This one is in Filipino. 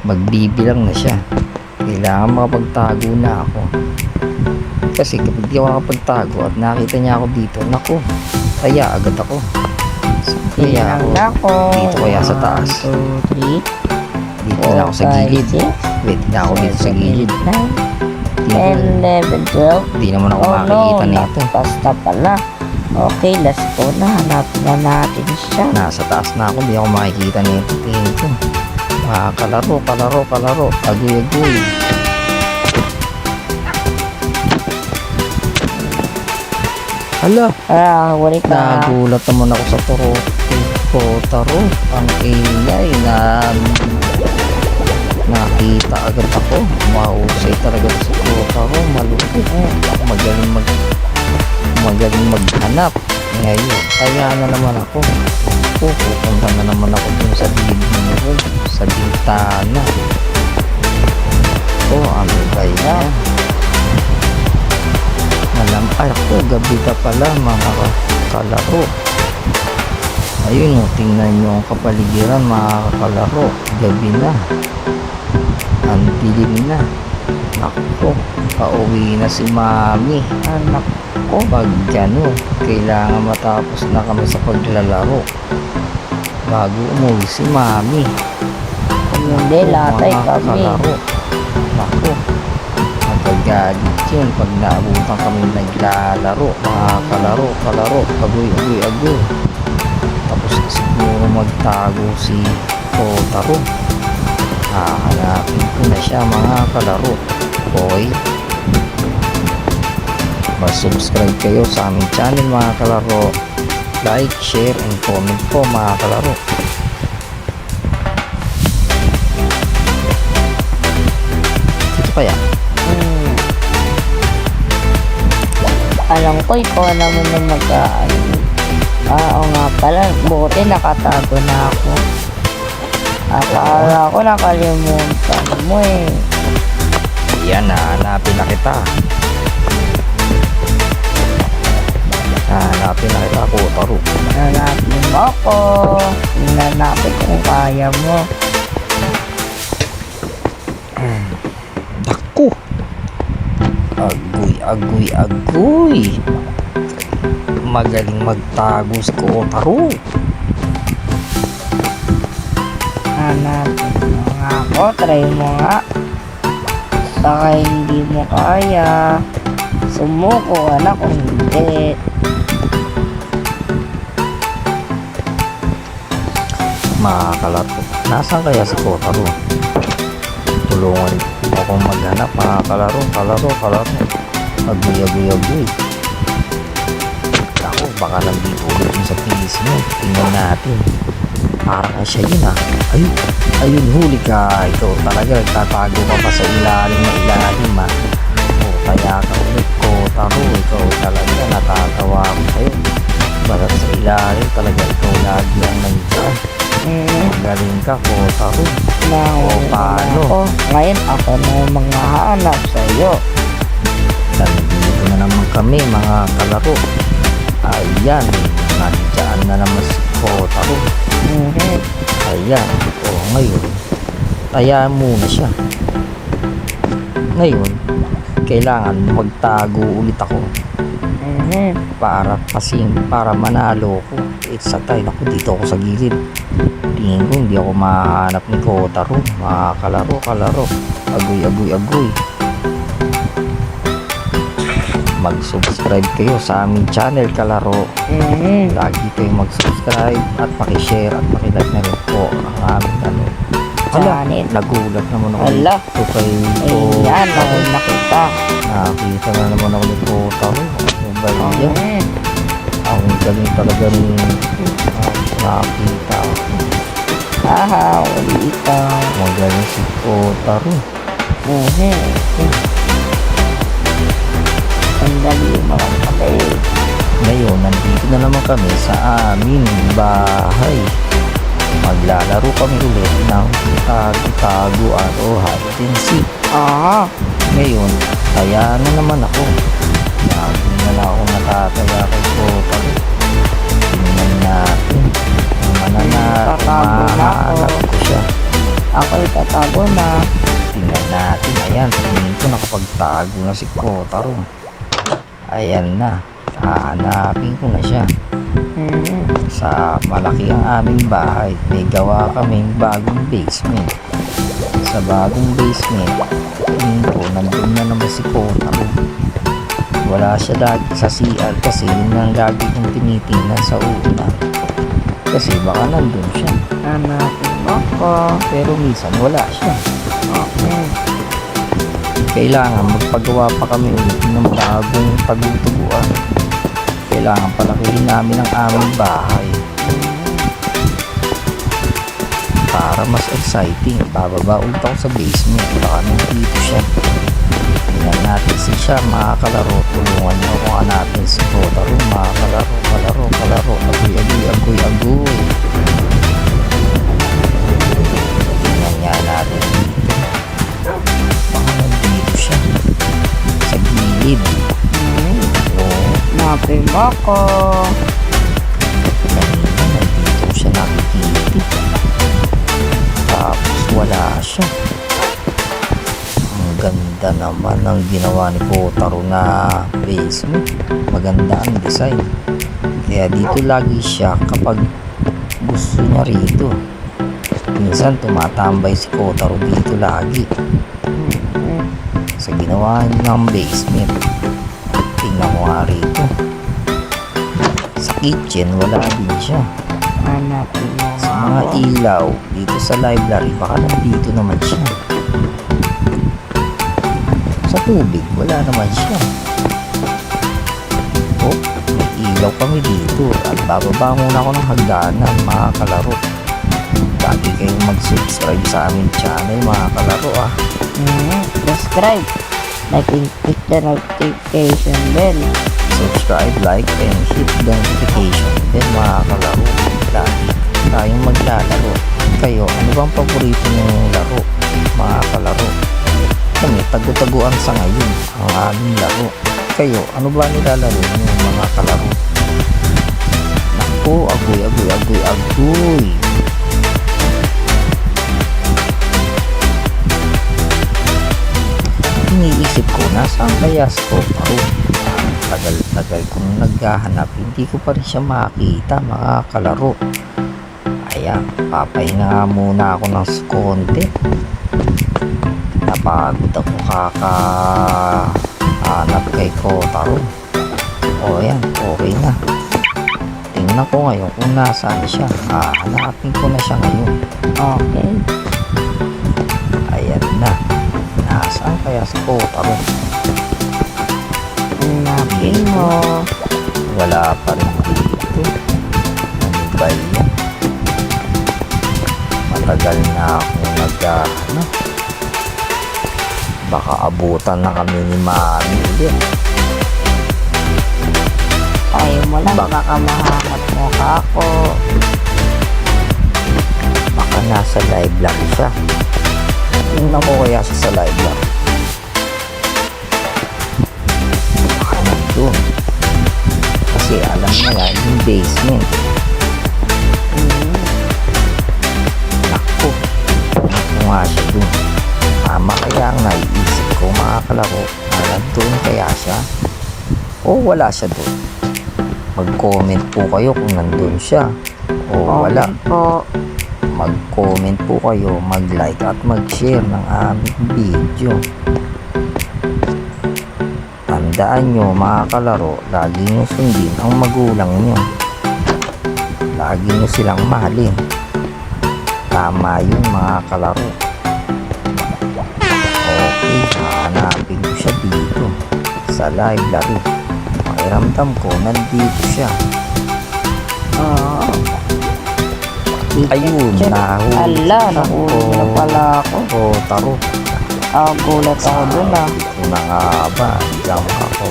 magbibilang na siya. Kailangan makapagtago na ako. Kasi kapag di ako makapagtago at nakita niya ako dito, naku, kaya agad ako. So, kaya ako dito kaya sa taas. 1, 2, 3, Dito na ako sa gilid. Wait, na ako dito sa gilid. 10, 11, 12. Di naman ako makikita nito. Basta pala. Okay, let's go na. Hanapin na natin siya. Nasa taas na ako, di ako makikita nito. Tingin ko. Kalaro. Agoy. Hala, Huli ka. nagulat naman ako sa Kotaro. Ang ingay na nakita agad ako. Mahusay talaga sa Kotaro. Malupit. Magaling maghanap. Ngayon, kaya na naman ako. Pupunta na naman ako dun sa bibig sa bintana. Ano ba yan? Ay ako, gabi ka pala mga kalaro. Ayun tingnan nyo ang kapaligiran mga kalaro. Gabi na. Ang dilim na. Ako, pauwi na si mami. Anak ko, pag gano'n, kailangan matapos na kami sa paglalaro bago umuwi si mami. Hindi, latay kami. Ako, magagalit yun pag naabutan kami naglalaro. Mga kalaro, agoy. Tapos siguro magtago si Kotaro. Hahanapin ko na siya mga kalaro. Okay, mag-subscribe kayo sa aming channel mga kalaro. Like, share, and comment po mga kalaro. Ito kaya? Alam ko, ikaw naman na oo nga pala, buti nakatago na ako. Akala ko nakalimutan mo eh. Yan, nahanapin na kita. Kotaro. Hanapin mo ako. Hinanapin kung kaya mo. Dako. Agoy. Magaling magtago si Kotaro. Hanapin mo nga ako. Try mo nga. Baka hindi mo kaya. Sumuko ka na kung hindi. Mga kalaro, nasaan kaya si Kotaro? Tulungan akong maghanap mga kalaro. Agoy. Ako, baka nandito ulit yung sa pilis mo. Tingnan natin. Parang siya yun Ayun, huli ka. Ikaw talaga, tatago ka pa sa ilalim ha. Kaya ka ulit, Kotaro. Ikaw talaga, natatawa ko sa'yo. Balat sa ilalim talaga, ikaw lagi ang nandiyan. Magaling ka, Kotaro. Paano? Ngayon ako na mga hanap sa'yo. Nandito na naman kami mga kalaro. Ayan, nandiyan na naman si Kotaro. Ayan, ngayon tayaan muna siya. Ngayon kailangan magtago ulit ako para manalo ko. It's a tie. Ako dito ako sa gilid. Tingin ko hindi ako mahanap ni Kotaro. Mga kalaro. Agoy. Mag-subscribe kayo sa aming channel kalaro. Lagi kayong mag-subscribe at paki-share at paki-like na rin po ang aming channel. Nagulat naman ako. Ito kay Ayan, nakita na naman ako ni Kotaro. Ang galing talaga ni nakita ako. Uli ikaw. Magaling si Kotaro. Ang dali mga kapatid. Ngayon, nandito na naman kami sa aming bahay. Maglalaro kami ulit ng tago at hide and seek. Ngayon, kaya na naman ako. Lagi na lang ako natataya kay Kotaro. Tingnan natin. Mahanap ko siya. Ako'y tatago na. Tingnan natin. Ayan, tingin ko nakapagtago na si Kotaro. Ayan na. Hahanapin ko na siya. Sa malaki ang aming bahay, may gawa kaming bagong basement. Sa bagong basement, tingin ko nandun na naman si Kotaro. Wala siya lagi sa CR kasi yun ang lagi kong tinitingnan sa una. Kasi baka nandun siya. Hanapin mo ko. Pero minsan wala siya. Okay. Kailangan magpagawa pa kami ulit ng bagong tagutubuan. Kailangan palakihin namin ang aming bahay. Para mas exciting, bababa ulit ako sa basement. Baka nandito siya. Tingnan natin siya, mga kalaro. Tulungan niyo kung hanapin si Kotaro. Mga kalaro, kalaro, kalaro. Agoy, agoy, agoy, agoy. Tingnan nga natin dito. Baka nandito siya. Sa gilid. Oo. Hanapin mo ko. Kanina nandito siya nakikita. Tapos wala siya. Ang ganda naman ng ginawa ni Kotaro na basement. Maganda ang design. Kaya dito lagi siya kapag gusto niya rito. Minsan tumatambay si Kotaro dito lagi. Sa ginawa niya ng basement. Tingnan mo nga rito. Sa kitchen wala din siya. Hanapin mo Sa nga mga ako. ilaw dito sa library baka nandito naman siya. Sa tubig wala naman siya. Oh, may ilaw kami dito at bababa muna ako ng hagdanan, mga kalaro. Lagi kayong mag-subscribe sa aming channel, mga kalaro ah. Subscribe. Like and click the notification bell. Subscribe, like, and hit the notification bell, mga kalaro. Lagi tayong maglalaro. Kayo, ano bang paborito niyong laro, mga kalaro? Kami, tago-taguan sa ngayon ang aming laro. Kayo, ano ba nilalaro niyo, mga kalaro? Naku, agoy, agoy, agoy, agoy. Iniisip ko, nasaan kaya si Kotaro? Tagal-tagal kong naghahanap, hindi ko pa rin siya makita, mga kalaro. Ayan, papahinga nga muna ako ng konti. Napagod ako kakahanap kay Kotaro. O ayan, okay na. Tingnan ko ngayon kung nasaan siya. Hanapin ko na siya ngayon. Okay. Ayan na. Nasaan kaya si Kotaro? Hanapin mo. Wala pa rin dito. Ano ba yan? Matagal na akong naghahanap. Baka abutan na kami ni Mami ulit. Tayo mo lang, baka mahanap mo ka ako. Baka nasa live lang siya. Tingnan ko kaya siya sa live lang. Baka nandun. Kasi alam niya nga yung basement. Naku. Naku nga siya dun. Tama kaya ang naiisip ko, mga kalaro. Nandun kaya siya? O wala siya dun? Mag-comment po kayo kung nandun siya. O wala. Okay po. Mag-comment po kayo, mag-like at mag-share ng aming video. Tandaan nyo, mga kalaro, lagi nyo sundin ang magulang nyo. Lagi nyo silang mahalin. Tama yun, mga kalaro. Okay, hanapin ko siya dito sa library. Pakiramdam ko, nandito siya. Oo. Ayun, nahuli. Ala, nahuli na pala ako. Kotaro. Gulat ako dun ah. Ito na nga ba? Diyan ako.